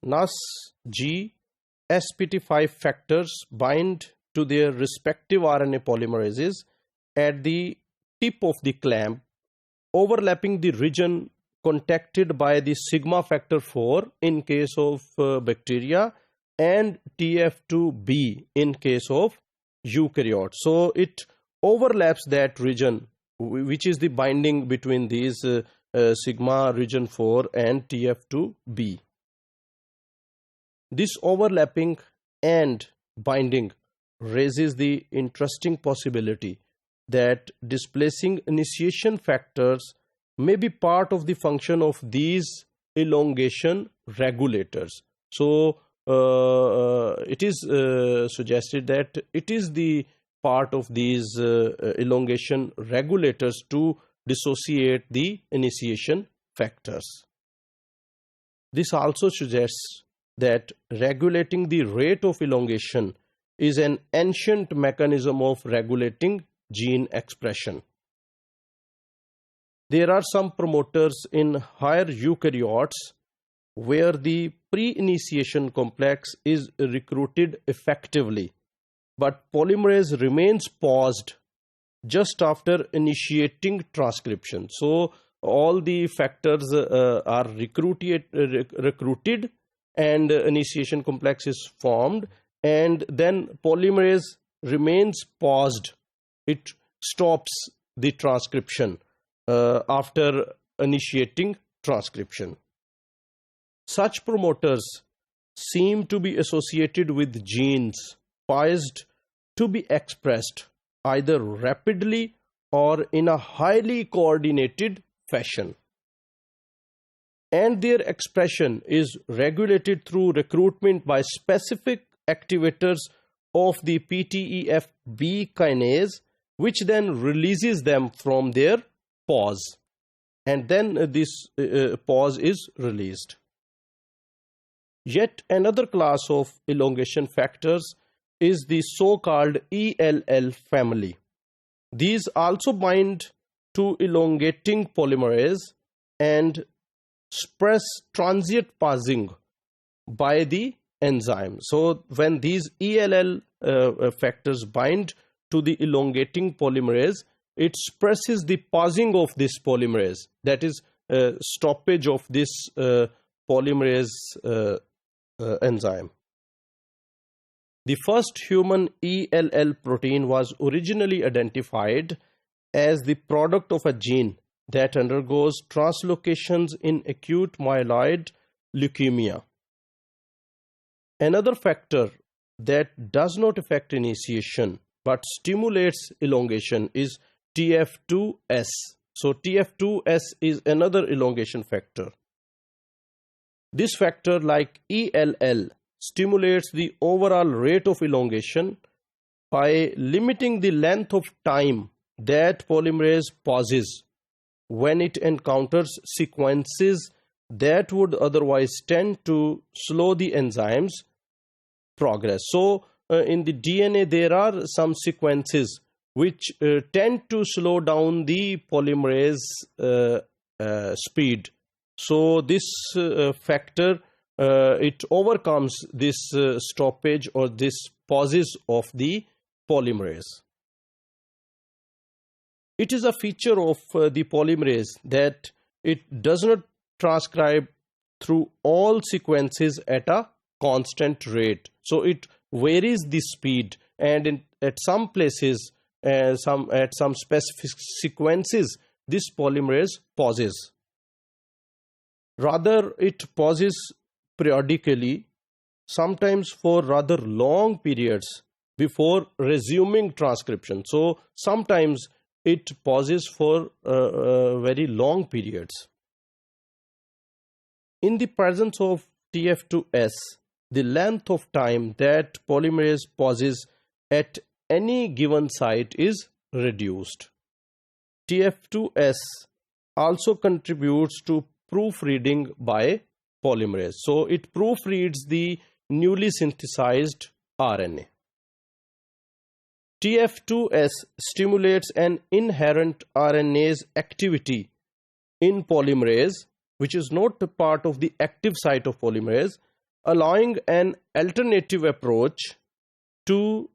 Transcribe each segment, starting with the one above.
NAS-G spt5 factors bind to their respective RNA polymerases at the tip of the clamp, overlapping the region contacted by the sigma factor 4 in case of bacteria and TF2B in case of eukaryotes. So it overlaps that region, which is the binding between these sigma region 4 and TF2B. This overlapping and binding raises the interesting possibility that displacing initiation factors may be part of the function of these elongation regulators. So it is suggested that it is the part of these elongation regulators to dissociate the initiation factors. This also suggests that regulating the rate of elongation is an ancient mechanism of regulating gene expression. There are some promoters in higher eukaryotes where the pre-initiation complex is recruited effectively, but polymerase remains paused just after initiating transcription. So all the factors are recruited and initiation complex is formed, and then polymerase remains paused. It stops the transcription after initiating transcription. Such promoters seem to be associated with genes poised to be expressed either rapidly or in a highly coordinated fashion. And their expression is regulated through recruitment by specific activators of the PTEF-B kinase, which then releases them from their pause, and then this pause is released. Yet another class of elongation factors is the so-called ELL family. These also bind to elongating polymerase and suppress transient pausing by the enzyme. So when these ELL factors bind to the elongating polymerase, it suppresses the pausing of this polymerase, that is stoppage of this polymerase enzyme. The first human ELL protein was originally identified as the product of a gene that undergoes translocations in acute myeloid leukemia. Another factor that does not affect initiation but stimulates elongation is TF2S. So TF2S is another elongation factor. This factor, like ELL, stimulates the overall rate of elongation by limiting the length of time that polymerase pauses when it encounters sequences that would otherwise tend to slow the enzyme's progress. So in the DNA there are some sequences which tend to slow down the polymerase speed. So this factor it overcomes this stoppage or this pauses of the polymerase. It is a feature of the polymerase that it does not transcribe through all sequences at a constant rate. So it varies the speed, and at some places, at some specific sequences, this polymerase pauses. Rather, it pauses periodically, sometimes for rather long periods before resuming transcription. So sometimes it pauses for very long periods. In the presence of TF2S, the length of time that polymerase pauses at any given site is reduced. TF2S also contributes to proofreading by polymerase. So it proofreads the newly synthesized RNA. TF2S stimulates an inherent RNase activity in polymerase, which is not a part of the active site of polymerase, allowing an alternative approach to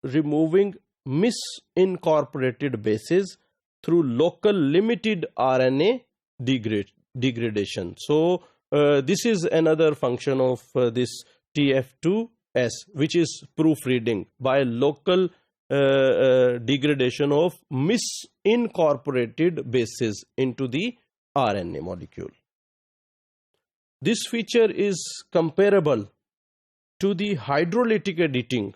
removing misincorporated bases through local limited RNA degradation. So this is another function of this TF2S, which is proofreading by local degradation of misincorporated bases into the RNA molecule. This feature is comparable to the hydrolytic editing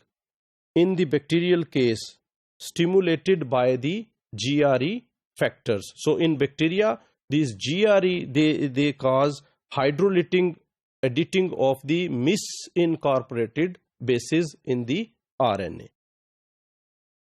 in the bacterial case stimulated by the GRE factors. So in bacteria, these GRE, they cause hydrolytic editing of the misincorporated bases in the RNA.